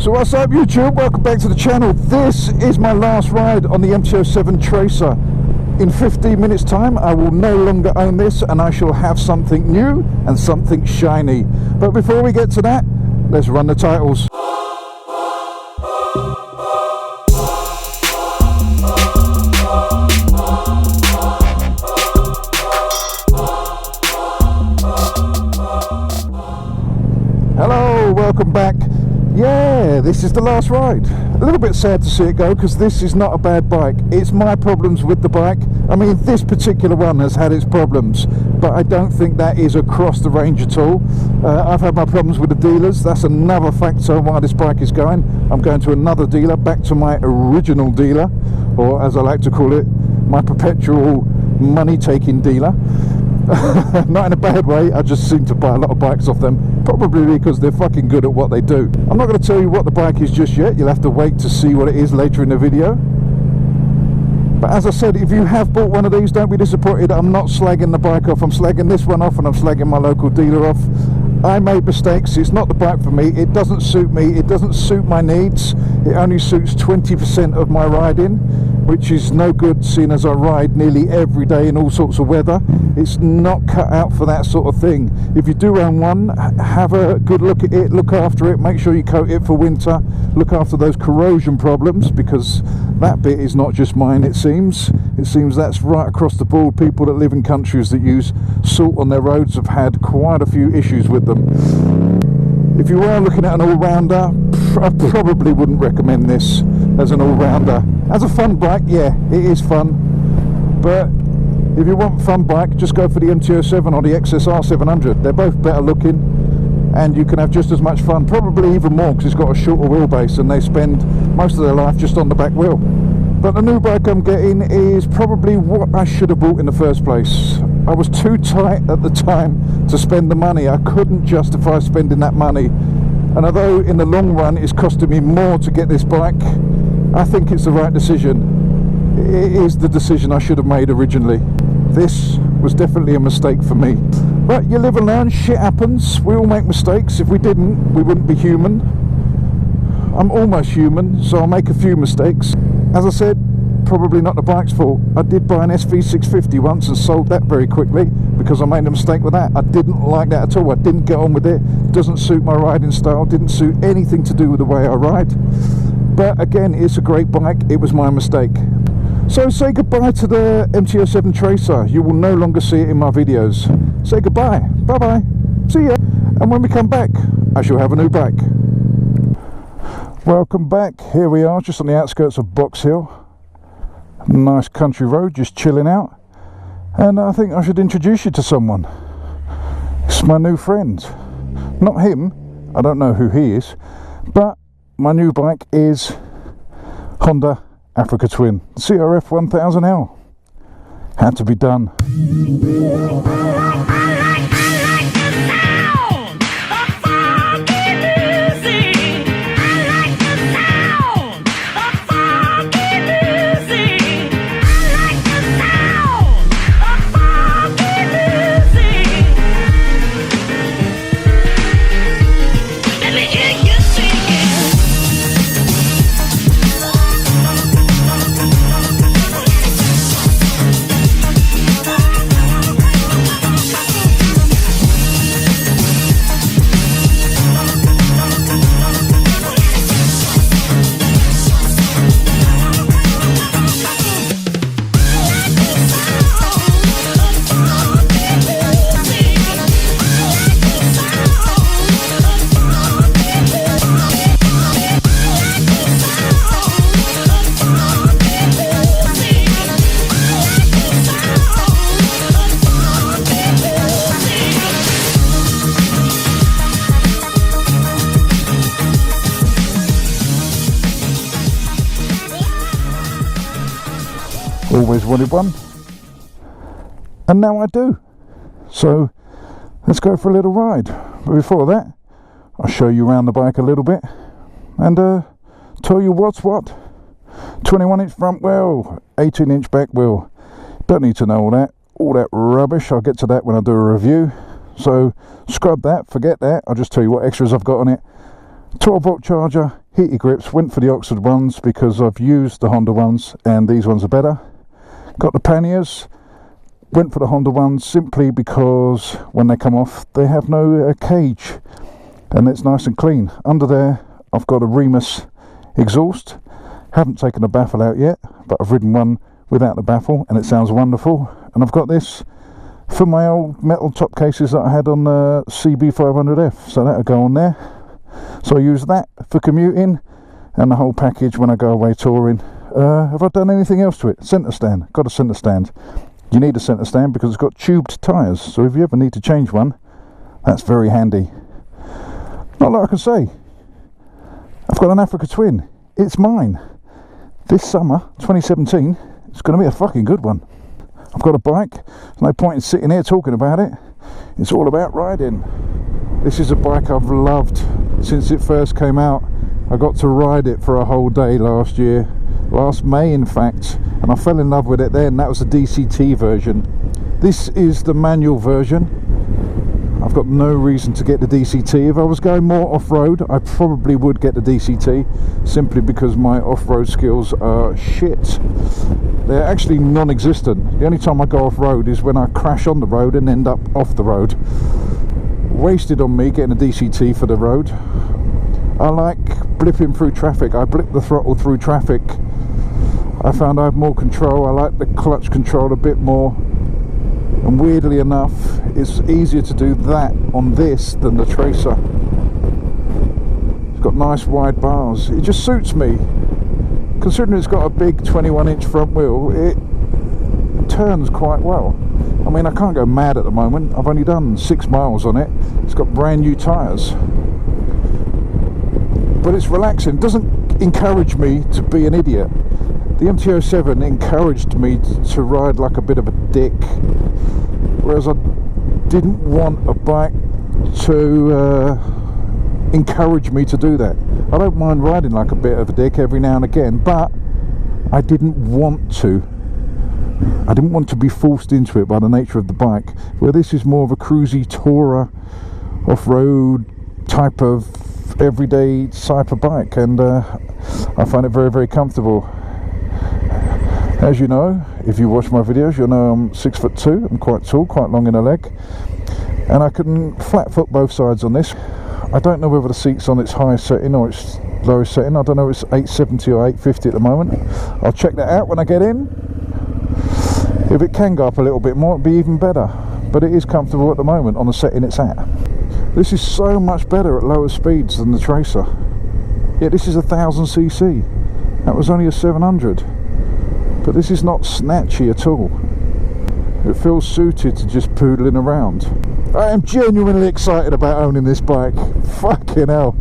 So what's up YouTube, welcome back to the channel. This is my last ride on the MT07 Tracer. In 15 minutes time I will no longer own this and I shall have something new and something shiny. But before we get to that, let's run the titles. Hello, welcome back. Yeah, this is the last ride. A little bit sad to see it go because this is not a bad bike. It's my problems with the bike. I mean, this particular one has had its problems, but I don't think that is across the range at all. I've had my problems with the dealers. That's another factor why this bike is going. I'm going to another dealer, back to my original dealer, or as I like to call it, my perpetual money-taking dealer. Not in a bad way, I just seem to buy a lot of bikes off them, probably because they're fucking good at what they do. I'm not going to tell you what the bike is just yet, you'll have to wait to see what it is later in the video. But as I said, if you have bought one of these, don't be disappointed. I'm not slagging the bike off, I'm slagging this one off and I'm slagging my local dealer off. I made mistakes, it's not the bike for me, it doesn't suit me, it doesn't suit my needs. It only suits 20% of my riding, which is no good seeing as I ride nearly every day in all sorts of weather. It's not cut out for that sort of thing. If you do own one, have a good look at it, look after it, make sure you coat it for winter, look after those corrosion problems, because that bit is not just mine, it seems. It seems that's right across the board. People that live in countries that use salt on their roads have had quite a few issues with them. If you are looking at an all-rounder, I probably wouldn't recommend this as an all-rounder. As a fun bike, yeah, it is fun, but if you want a fun bike, just go for the MT07 or the XSR 700. They're both better looking and you can have just as much fun, probably even more, because it's got a shorter wheelbase and they spend most of their life just on the back wheel. But the new bike I'm getting is probably what I should have bought in the first place. I was too tight at the time to spend the money. I couldn't justify spending that money. And although in the long run it's costing me more to get this bike, I think it's the right decision. It is the decision I should have made originally. This was definitely a mistake for me. But you live and learn, shit happens. We all make mistakes. If we didn't, we wouldn't be human. I'm almost human, so I'll make a few mistakes. As I said, probably not the bike's fault. I did buy an SV650 once and sold that very quickly because I made a mistake with that. I didn't like that at all. I didn't get on with it. Doesn't suit my riding style, didn't suit anything to do with the way I ride. But again, it's a great bike. It was my mistake. So say goodbye to the MT07 Tracer. You will no longer see it in my videos. Say goodbye. Bye bye. See ya. And when we come back, I shall have a new bike. Welcome back. Here we are, just on the outskirts of Box Hill. Nice country road, just chilling out. And I think I should introduce you to someone. It's my new friend. Not him, I don't know who he is, but my new bike is Honda Africa Twin CRF 1000L. Had to be done. Always wanted one, and now I do. So let's go for a little ride. But before that, I'll show you around the bike a little bit and tell you what's what. 21-inch front wheel, 18-inch back wheel. Don't need to know all that rubbish. I'll get to that when I do a review. So scrub that, forget that. I'll just tell you what extras I've got on it. 12-volt charger, heated grips, went for the Oxford ones because I've used the Honda ones and these ones are better. Got the panniers, went for the Honda ones simply because when they come off they have no cage and it's nice and clean. Under there I've got a Remus exhaust. Haven't taken the baffle out yet, but I've ridden one without the baffle and it sounds wonderful. And I've got this for my old metal top cases that I had on the CB500F, so that'll go on there. So I use that for commuting and the whole package when I go away touring. Have I done anything else to it? Centre stand. Got a centre stand. You need a centre stand because it's got tubed tyres, so if you ever need to change one, that's very handy. Not a lot I can say. I've got an Africa Twin. It's mine. This summer, 2017, it's going to be a fucking good one. I've got a bike. There's no point in sitting here talking about it. It's all about riding. This is a bike I've loved since it first came out. I got to ride it for a whole day last year, last May in fact, and I fell in love with it then. That was the DCT version. This is the manual version. I've got no reason to get the DCT. If I was going more off-road, I probably would get the DCT, simply because my off-road skills are shit. They're actually non-existent. The only time I go off-road is when I crash on the road and end up off the road. Wasted on me getting a DCT for the road. I like blipping through traffic. I blip the throttle through traffic. I found I have more control. I like the clutch control a bit more. And weirdly enough, it's easier to do that on this than the Tracer. It's got nice wide bars. It just suits me. Considering it's got a big 21-inch front wheel, it turns quite well. I mean, I can't go mad at the moment. I've only done 6 miles on it. It's got brand new tyres. But it's relaxing. It doesn't encourage me to be an idiot. The MT07 encouraged me to ride like a bit of a dick, whereas I didn't want a bike to encourage me to do that. I don't mind riding like a bit of a dick every now and again, but I didn't want to. I didn't want to be forced into it by the nature of the bike, where this is more of a cruisy tourer, off-road type of everyday type of bike, and I find it very, very comfortable. As you know, if you watch my videos, you'll know I'm 6'2". I'm quite tall, quite long in the leg, and I can flat foot both sides on this. I don't know whether the seat's on its highest setting or its lowest setting. I don't know if it's 870 or 850 at the moment. I'll check that out when I get in. If it can go up a little bit more, it'd be even better, but it is comfortable at the moment on the setting it's at. This is so much better at lower speeds than the Tracer. Yeah, this is 1000cc. That was only a 700. But this is not snatchy at all. It feels suited to just poodling around. I am genuinely excited about owning this bike. Fucking hell.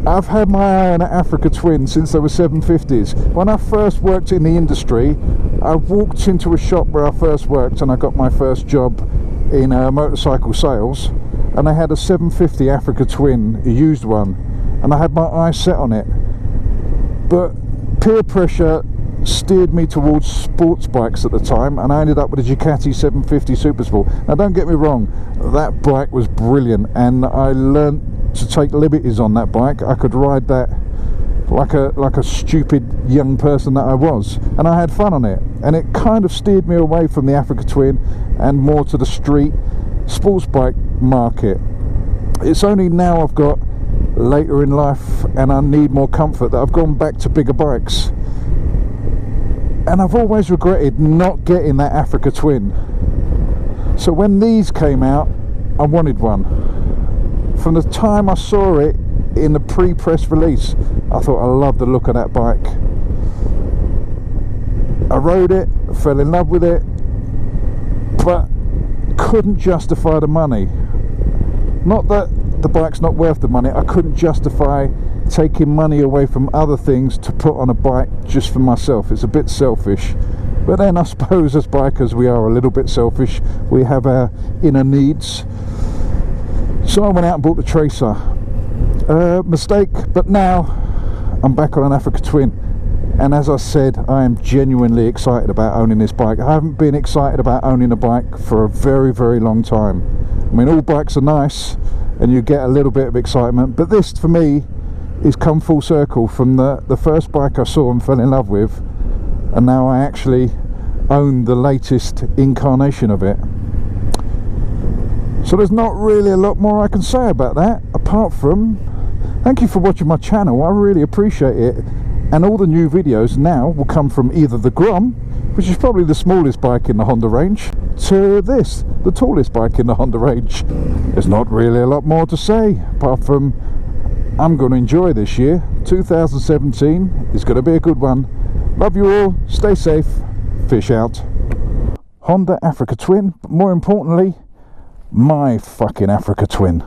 I've had my eye on an Africa Twin since they were 750s. When I first worked in the industry, I walked into a shop where I first worked and I got my first job in motorcycle sales, and they had a 750 Africa Twin, a used one, and I had my eyes set on it. But peer pressure steered me towards sports bikes at the time, and I ended up with a Ducati 750 Super Sport. Now don't get me wrong, that bike was brilliant, and I learnt to take liberties on that bike. I could ride that like a stupid young person that I was, and I had fun on it, and it kind of steered me away from the Africa Twin and more to the street sports bike market. It's only now I've got later in life and I need more comfort that I've gone back to bigger bikes. And I've always regretted not getting that Africa Twin. So when these came out, I wanted one. From the time I saw it in the pre-press release, I thought I loved the look of that bike. I rode it, fell in love with it, but couldn't justify the money. Not that the bike's not worth the money, I couldn't justify taking money away from other things to put on a bike just for myself. It's a bit selfish, but then I suppose as bikers we are a little bit selfish. We have our inner needs. So I went out and bought the Tracer. Mistake, but now I'm back on an Africa Twin, and as I said, I am genuinely excited about owning this bike. I haven't been excited about owning a bike for a very, very long time. I mean, all bikes are nice and you get a little bit of excitement, but this for me it's come full circle from the first bike I saw and fell in love with, and now I actually own the latest incarnation of it. So there's not really a lot more I can say about that, apart from thank you for watching my channel. I really appreciate it. And all the new videos now will come from either the Grom, which is probably the smallest bike in the Honda range, to this, the tallest bike in the Honda range. There's not really a lot more to say, apart from I'm going to enjoy this year. 2017 is going to be a good one. Love you all, stay safe, fish out. Honda Africa Twin, but more importantly, my fucking Africa Twin.